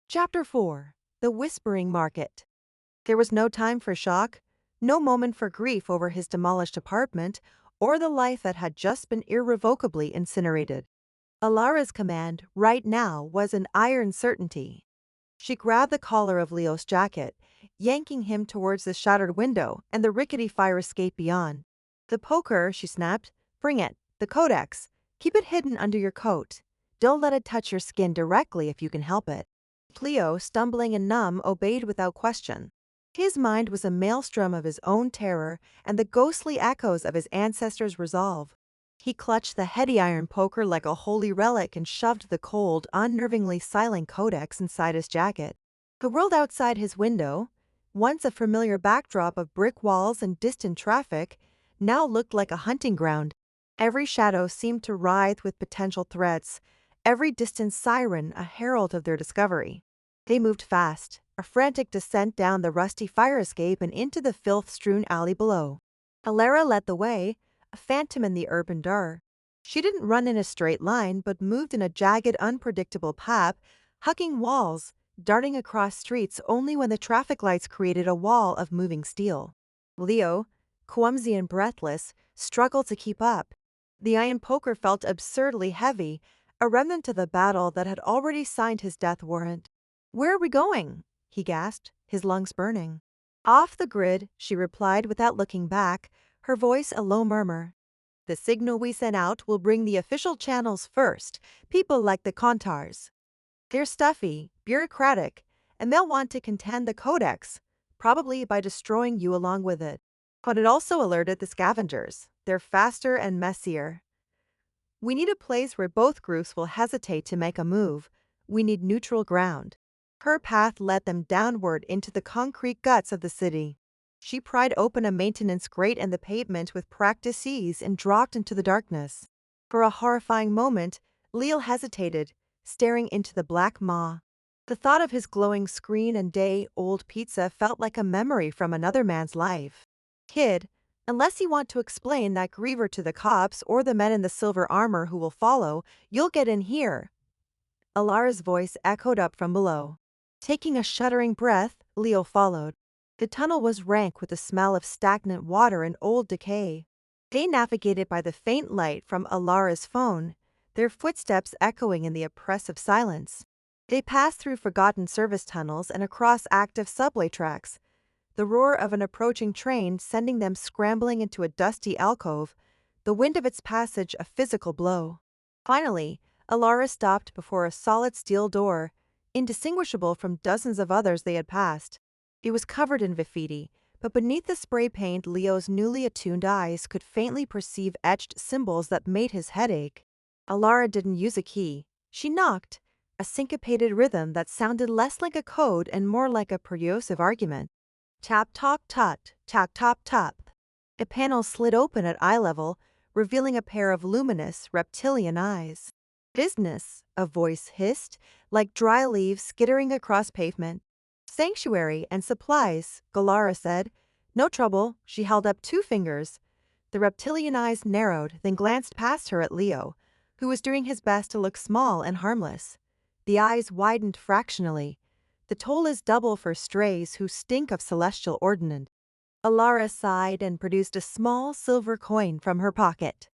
Chapter 4. The Whispering Market. There was no time for shock, no moment for grief over his demolished apartment, or the life that had just been irrevocably incinerated. Alara's command, right now, was an iron certainty. She grabbed the collar of Leo's jacket, yanking him towards the shattered window and the rickety fire escape beyond. The poker, she snapped. Bring it. The codex. Keep it hidden under your coat. Don't let it touch your skin directly if you can help it. Leo, stumbling and numb, obeyed without question. His mind was a maelstrom of his own terror and the ghostly echoes of his ancestors' resolve. He clutched the heady iron poker like a holy relic and shoved the cold, unnervingly silent codex inside his jacket. The world outside his window, once a familiar backdrop of brick walls and distant traffic, now looked like a hunting ground. Every shadow seemed to writhe with potential threats, every distant siren a herald of their discovery. They moved fast, a frantic descent down the rusty fire escape and into the filth-strewn alley below. Alara led the way, a phantom in the urban dark. She didn't run in a straight line but moved in a jagged, unpredictable path, hugging walls, darting across streets only when the traffic lights created a wall of moving steel. Leo, clumsy and breathless, struggled to keep up. The iron poker felt absurdly heavy, a remnant of the battle that had already signed his death warrant. "Where are we going?" he gasped, his lungs burning. "Off the grid," she replied without looking back, her voice a low murmur. "The signal we sent out will bring the official channels first, people like the Kontars. They're stuffy, bureaucratic, and they'll want to contend the codex, probably by destroying you along with it. But it also alerted the scavengers. They're faster and messier. We need a place where both groups will hesitate to make a move. We need neutral ground." Her path led them downward into the concrete guts of the city. She pried open a maintenance grate in the pavement with practiced ease and dropped into the darkness. For a horrifying moment, Leo hesitated, staring into the black maw. The thought of his glowing screen and day-old pizza felt like a memory from another man's life. "Kid, unless you want to explain that griever to the cops or the men in the silver armor who will follow, you'll get in here." Alara's voice echoed up from below. Taking a shuddering breath, Leo followed. The tunnel was rank with the smell of stagnant water and old decay. They navigated by the faint light from Alara's phone, their footsteps echoing in the oppressive silence. They passed through forgotten service tunnels and across active subway tracks, the roar of an approaching train sending them scrambling into a dusty alcove, the wind of its passage a physical blow. Finally, Alara stopped before a solid steel door, indistinguishable from dozens of others they had passed. It was covered in graffiti, but beneath the spray paint Leo's newly attuned eyes could faintly perceive etched symbols that made his head ache. Alara didn't use a key. She knocked, a syncopated rhythm that sounded less like a code and more like a persuasive argument. Tap top tot, tap top top. A panel slid open at eye level, revealing a pair of luminous, reptilian eyes. "Business," a voice hissed, like dry leaves skittering across pavement. "Sanctuary and supplies," Galara said. "No trouble." She held up 2 fingers. The reptilian eyes narrowed, then glanced past her at Leo, who was doing his best to look small and harmless. The eyes widened fractionally. "The toll is double for strays who stink of celestial ordnance." Alara sighed and produced a small silver coin from her pocket.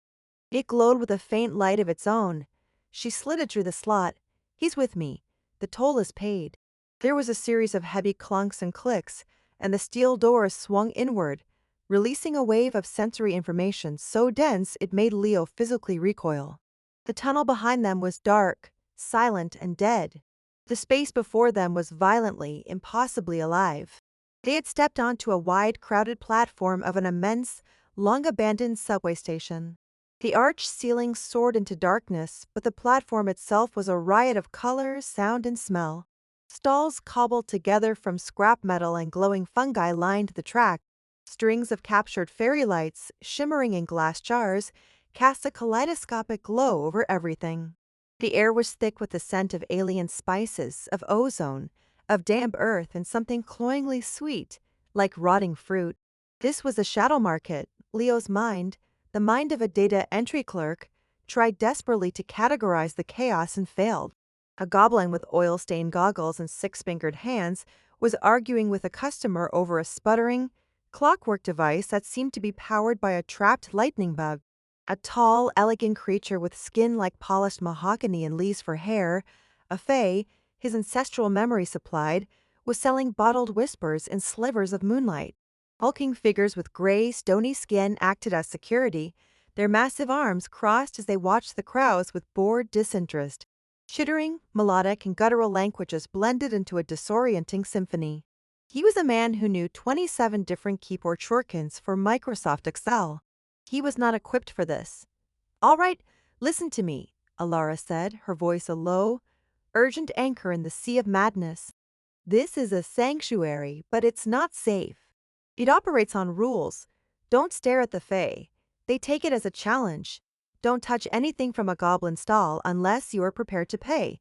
It glowed with a faint light of its own. She slid it through the slot. "He's with me. The toll is paid." There was a series of heavy clunks and clicks, and the steel doors swung inward, releasing a wave of sensory information so dense it made Leo physically recoil. The tunnel behind them was dark, silent, and dead. The space before them was violently, impossibly alive. They had stepped onto a wide, crowded platform of an immense, long-abandoned subway station. The arched ceiling soared into darkness, but the platform itself was a riot of color, sound, and smell. Stalls cobbled together from scrap metal and glowing fungi lined the track. Strings of captured fairy lights, shimmering in glass jars, cast a kaleidoscopic glow over everything. The air was thick with the scent of alien spices, of ozone, of damp earth, and something cloyingly sweet, like rotting fruit. This was a shadow market. Leo's mind, the mind of a data entry clerk, tried desperately to categorize the chaos and failed. A goblin with oil-stained goggles and six-fingered hands was arguing with a customer over a sputtering, clockwork device that seemed to be powered by a trapped lightning bug. A tall, elegant creature with skin like polished mahogany and leaves for hair, a fae, his ancestral memory supplied, was selling bottled whispers in slivers of moonlight. Hulking figures with gray, stony skin acted as security, their massive arms crossed as they watched the crowds with bored disinterest. Chittering, melodic, and guttural languages blended into a disorienting symphony. He was a man who knew 27 different keyboard shortcuts for Microsoft Excel. He was not equipped for this. "All right, listen to me," Alara said, her voice a low, urgent anchor in the sea of madness. "This is a sanctuary, but it's not safe. It operates on rules. Don't stare at the Fae. They take it as a challenge. Don't touch anything from a goblin stall unless you are prepared to pay.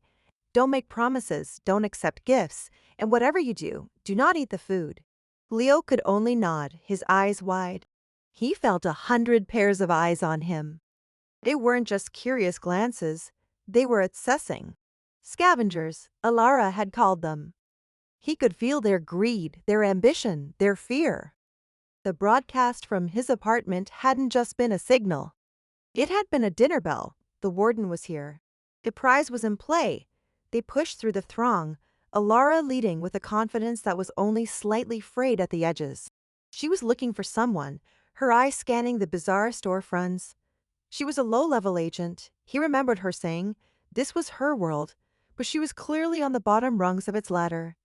Don't make promises, don't accept gifts, and whatever you do, do not eat the food." Leo could only nod, his eyes wide. He felt 100 pairs of eyes on him. They weren't just curious glances, they were assessing. Scavengers, Alara had called them. He could feel their greed, their ambition, their fear. The broadcast from his apartment hadn't just been a signal. It had been a dinner bell. The warden was here. The prize was in play. They pushed through the throng, Alara leading with a confidence that was only slightly frayed at the edges. She was looking for someone, her eyes scanning the bizarre storefronts. She was a low-level agent. He remembered her saying this was her world, but she was clearly on the bottom rungs of its ladder.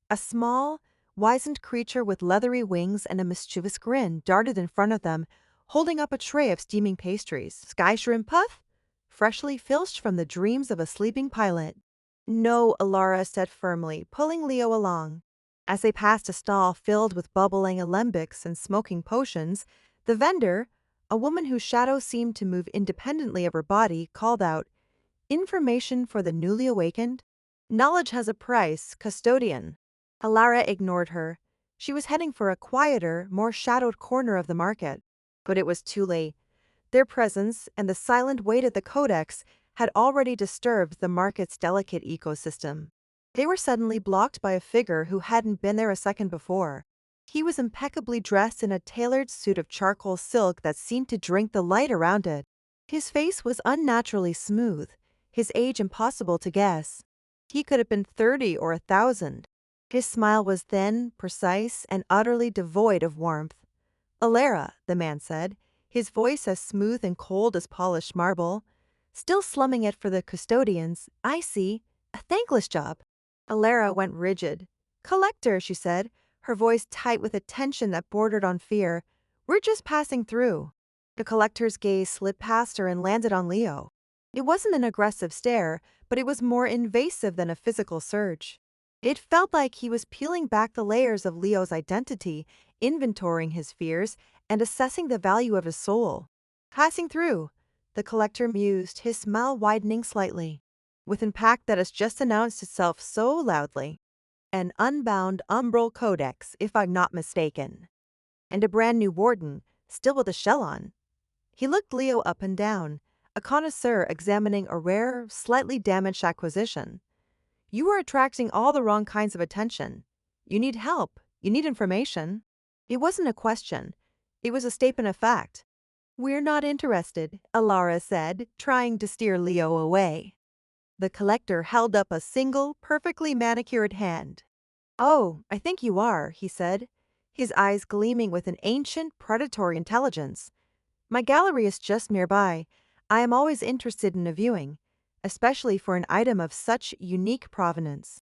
A small, wizened creature with leathery wings and a mischievous grin darted in front of them, holding up a tray of steaming pastries. "Sky shrimp puff?" Freshly filched from the dreams of a sleeping pilot. "No," Alara said firmly, pulling Leo along. As they passed a stall filled with bubbling alembics and smoking potions, the vendor, a woman whose shadow seemed to move independently of her body, called out, "Information for the newly awakened? Knowledge has a price, custodian." Alara ignored her. She was heading for a quieter, more shadowed corner of the market. But it was too late. Their presence and the silent weight of the Codex had already disturbed the market's delicate ecosystem. They were suddenly blocked by a figure who hadn't been there a second before. He was impeccably dressed in a tailored suit of charcoal silk that seemed to drink the light around it. His face was unnaturally smooth, his age impossible to guess. He could have been 30 or 1,000. His smile was thin, precise, and utterly devoid of warmth. "Alara," the man said, his voice as smooth and cold as polished marble. Still slumming it for the custodians. "I see. A thankless job." Alara went rigid. "Collector," she said, her voice tight with a tension that bordered on fear. "We're just passing through." The collector's gaze slid past her and landed on Leo. It wasn't an aggressive stare, but it was more invasive than a physical surge. It felt like he was peeling back the layers of Leo's identity, inventorying his fears, and assessing the value of his soul. "Passing through," the collector mused, his smile widening slightly. "With impact that has just announced itself so loudly. An unbound Umbral Codex, if I'm not mistaken. And a brand new Warden, still with a shell on." He looked Leo up and down, a connoisseur examining a rare, slightly damaged acquisition. "You are attracting all the wrong kinds of attention. You need help. You need information." It wasn't a question. It was a statement of fact. "We're not interested," Alara said, trying to steer Leo away. The collector held up a single, perfectly manicured hand. "Oh, I think you are," he said, his eyes gleaming with an ancient, predatory intelligence. "My gallery is just nearby. I am always interested in a viewing, especially for an item of such unique provenance."